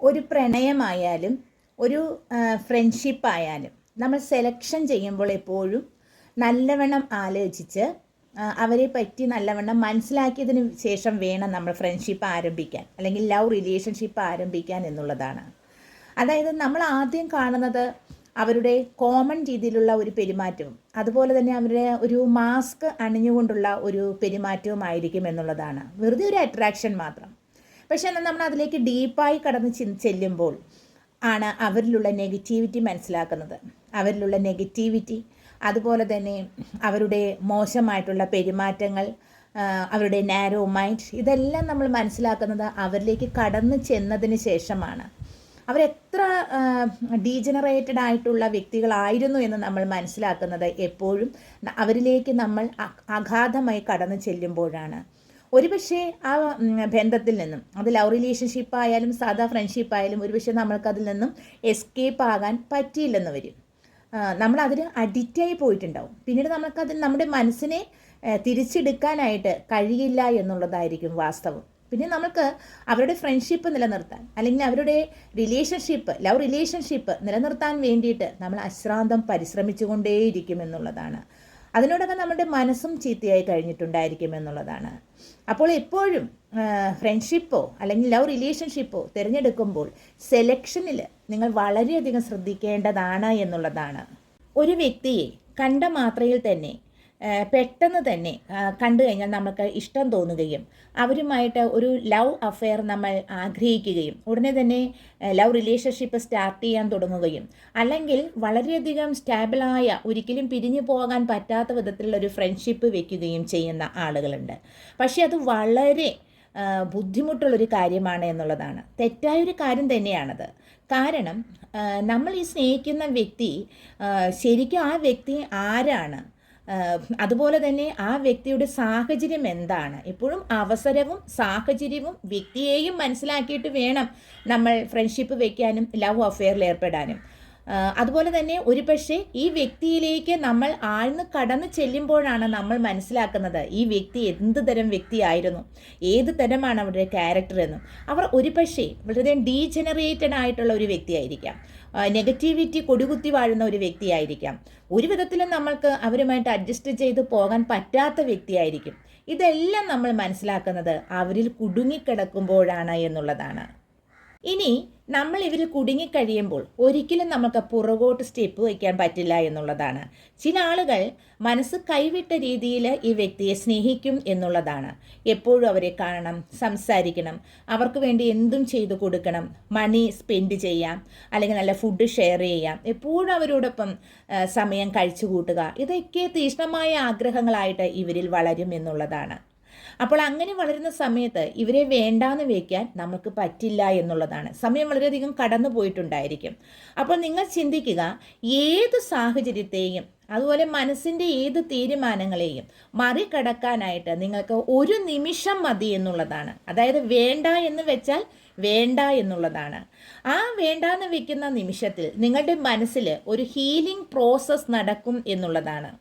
ഒരു പ്രണയമായാലും ഒരു ഫ്രണ്ട്ഷിപ്പായാലും നമ്മൾ സെലക്ഷൻ ചെയ്യുമ്പോൾ എപ്പോഴും നല്ലവണ്ണം ആലോചിച്ച് അവരെ പറ്റി നല്ലവണ്ണം മനസ്സിലാക്കിയതിന് ശേഷം വേണം നമ്മൾ ഫ്രണ്ട്ഷിപ്പ് ആരംഭിക്കാൻ അല്ലെങ്കിൽ ലവ് റിലേഷൻഷിപ്പ് ആരംഭിക്കാൻ എന്നുള്ളതാണ്. അതായത് നമ്മൾ ആദ്യം കാണുന്നത് അവരുടെ കോമൺ രീതിയിലുള്ള ഒരു പെരുമാറ്റവും അതുപോലെ തന്നെ അവരുടെ ഒരു മാസ്ക് അണിഞ്ഞുകൊണ്ടുള്ള ഒരു പെരുമാറ്റവും എന്നുള്ളതാണ്. വെറുതെ ഒരു അട്രാക്ഷൻ മാത്രം. പക്ഷേ എന്നാൽ നമ്മൾ അതിലേക്ക് ഡീപ്പായി കടന്ന് ചെല്ലുമ്പോൾ ആണ് അവരിലുള്ള നെഗറ്റിവിറ്റി മനസ്സിലാക്കുന്നത്. അവരിലുള്ള നെഗറ്റിവിറ്റി, അതുപോലെ തന്നെ അവരുടെ മോശമായിട്ടുള്ള പെരുമാറ്റങ്ങൾ, അവരുടെ നാരോ മൈൻഡ്, ഇതെല്ലാം നമ്മൾ മനസ്സിലാക്കുന്നത് അവരിലേക്ക് കടന്നു ചെന്നതിന് ശേഷമാണ്. അവരെത്ര ഡീജനറേറ്റഡ് ആയിട്ടുള്ള വ്യക്തികളായിരുന്നു എന്ന് നമ്മൾ മനസ്സിലാക്കുന്നത് എപ്പോഴും അവരിലേക്ക് നമ്മൾ അഗാധമായി കടന്നു ചെല്ലുമ്പോഴാണ്. ഒരുപക്ഷെ ആ ബന്ധത്തിൽ നിന്നും, അത് ലവ് റിലേഷൻഷിപ്പ് ആയാലും സാധാ ഫ്രണ്ട്ഷിപ്പ് ആയാലും, ഒരുപക്ഷെ നമ്മൾക്കതിൽ നിന്നും എസ്കേപ്പ് ആകാൻ പറ്റിയില്ലെന്ന് വരും. നമ്മളതിന് അഡിക്റ്റായി പോയിട്ടുണ്ടാവും. പിന്നീട് നമുക്കതിൽ നമ്മുടെ മനസ്സിനെ തിരിച്ചെടുക്കാനായിട്ട് കഴിയില്ല എന്നുള്ളതായിരിക്കും വാസ്തവം. പിന്നെ നമുക്ക് അവരുടെ ഫ്രണ്ട്ഷിപ്പ് നിലനിർത്താൻ അല്ലെങ്കിൽ അവരുടെ റിലേഷൻഷിപ്പ്, ലവ് റിലേഷൻഷിപ്പ് നിലനിർത്താൻ വേണ്ടിയിട്ട് നമ്മൾ അശ്രാന്തം പരിശ്രമിച്ചുകൊണ്ടേയിരിക്കും എന്നുള്ളതാണ്. അതിനോടൊക്കെ നമ്മുടെ മനസ്സും ചീത്തയായി കഴിഞ്ഞിട്ടുണ്ടായിരിക്കും എന്നുള്ളതാണ്. അപ്പോൾ എപ്പോഴും ഫ്രണ്ട്ഷിപ്പോ അല്ലെങ്കിൽ ലവ് റിലേഷൻഷിപ്പോ തിരഞ്ഞെടുക്കുമ്പോൾ സെലക്ഷനിൽ നിങ്ങൾ വളരെയധികം ശ്രദ്ധിക്കേണ്ടതാണ് എന്നുള്ളതാണ്. ഒരു വ്യക്തിയെ കണ്ട മാത്രയിൽ തന്നെ പെട്ടെന്ന് തന്നെ കണ്ടു കഴിഞ്ഞാൽ നമുക്ക് ഇഷ്ടം തോന്നുകയും അവരുമായിട്ട് ഒരു ലവ് അഫെയർ നമ്മൾ ആഗ്രഹിക്കുകയും ഉടനെ തന്നെ ലവ് റിലേഷൻഷിപ്പ് സ്റ്റാർട്ട് ചെയ്യാൻ തുടങ്ങുകയും അല്ലെങ്കിൽ വളരെയധികം സ്റ്റാബിളായ, ഒരിക്കലും പിരിഞ്ഞു പോകാൻ പറ്റാത്ത വിധത്തിലുള്ള ഒരു ഫ്രണ്ട്ഷിപ്പ് വെക്കുകയും ചെയ്യുന്ന ആളുകളുണ്ട്. പക്ഷേ അത് വളരെ ബുദ്ധിമുട്ടുള്ളൊരു കാര്യമാണ് എന്നുള്ളതാണ്. തെറ്റായൊരു കാര്യം തന്നെയാണത്. കാരണം നമ്മൾ ഈ സ്നേഹിക്കുന്ന വ്യക്തി ശരിക്കും ആ വ്യക്തി ആരാണ്, അതുപോലെ തന്നെ ആ വ്യക്തിയുടെ സാഹചര്യം എന്താണ്, എപ്പോഴും അവസരവും സാഹചര്യവും വ്യക്തിയെയും മനസ്സിലാക്കിയിട്ട് വേണം നമ്മൾ ഫ്രണ്ട്ഷിപ്പ് വയ്ക്കാനും ലവ് അഫെയറിൽ ഏർപ്പെടാനും. അതുപോലെ തന്നെ ഒരു പക്ഷേ ഈ വ്യക്തിയിലേക്ക് നമ്മൾ ആഴ്ന്ന് കടന്നു ചെല്ലുമ്പോഴാണ് നമ്മൾ മനസ്സിലാക്കുന്നത് ഈ വ്യക്തി എന്ത് തരം വ്യക്തിയായിരുന്നു, ഏത് തരമാണ് അവരുടെ ക്യാരക്ടർ എന്നും. അവർ ഒരു പക്ഷേ വളരെ ഡീജനറേറ്റഡ് ആയിട്ടുള്ള ഒരു വ്യക്തിയായിരിക്കാം, നെഗറ്റിവിറ്റി കൊടികുത്തി വാഴുന്ന ഒരു വ്യക്തിയായിരിക്കാം, ഒരു വിധത്തിലും നമ്മൾക്ക് അവരുമായിട്ട് അഡ്ജസ്റ്റ് ചെയ്ത് പോകാൻ പറ്റാത്ത വ്യക്തിയായിരിക്കും. ഇതെല്ലാം നമ്മൾ മനസ്സിലാക്കുന്നത് അവരിൽ കുടുങ്ങിക്കിടക്കുമ്പോഴാണ് എന്നുള്ളതാണ്. ഇനി നമ്മൾ ഇവർ കുടുങ്ങിക്കഴിയുമ്പോൾ ഒരിക്കലും നമുക്ക് പുറകോട്ട് സ്റ്റെപ്പ് വയ്ക്കാൻ പറ്റില്ല എന്നുള്ളതാണ്. ചില ആളുകൾ മനസ്സ് കൈവിട്ട രീതിയിൽ ഈ വ്യക്തിയെ സ്നേഹിക്കും എന്നുള്ളതാണ്. എപ്പോഴും അവരെ കാണണം, സംസാരിക്കണം, അവർക്ക് വേണ്ടി എന്തും ചെയ്തു കൊടുക്കണം, മണി സ്പെൻഡ് ചെയ്യാം, അല്ലെങ്കിൽ നല്ല ഫുഡ് ഷെയർ ചെയ്യാം, എപ്പോഴും അവരോടൊപ്പം സമയം കഴിച്ചു കൂട്ടുക, ഇതൊക്കെ തീക്ഷ്ണമായ ആഗ്രഹങ്ങളായിട്ട് ഇവരിൽ വളരും എന്നുള്ളതാണ്. അപ്പോൾ അങ്ങനെ വളരുന്ന സമയത്ത് ഇവരെ വേണ്ടാന്ന് വയ്ക്കാൻ നമുക്ക് പറ്റില്ല എന്നുള്ളതാണ്. സമയം വളരെയധികം കടന്നു പോയിട്ടുണ്ടായിരിക്കും. അപ്പോൾ നിങ്ങൾ ചിന്തിക്കുക, ഏത് സാഹചര്യത്തെയും അതുപോലെ മനസ്സിൻ്റെ ഏത് തീരുമാനങ്ങളെയും മറികടക്കാനായിട്ട് നിങ്ങൾക്ക് ഒരു നിമിഷം മതി എന്നുള്ളതാണ്. അതായത് വേണ്ട എന്ന് വെച്ചാൽ വേണ്ട എന്നുള്ളതാണ്. ആ വേണ്ടാന്ന് വെക്കുന്ന നിമിഷത്തിൽ നിങ്ങളുടെ മനസ്സിൽ ഒരു ഹീലിംഗ് പ്രോസസ്സ് നടക്കും എന്നുള്ളതാണ്.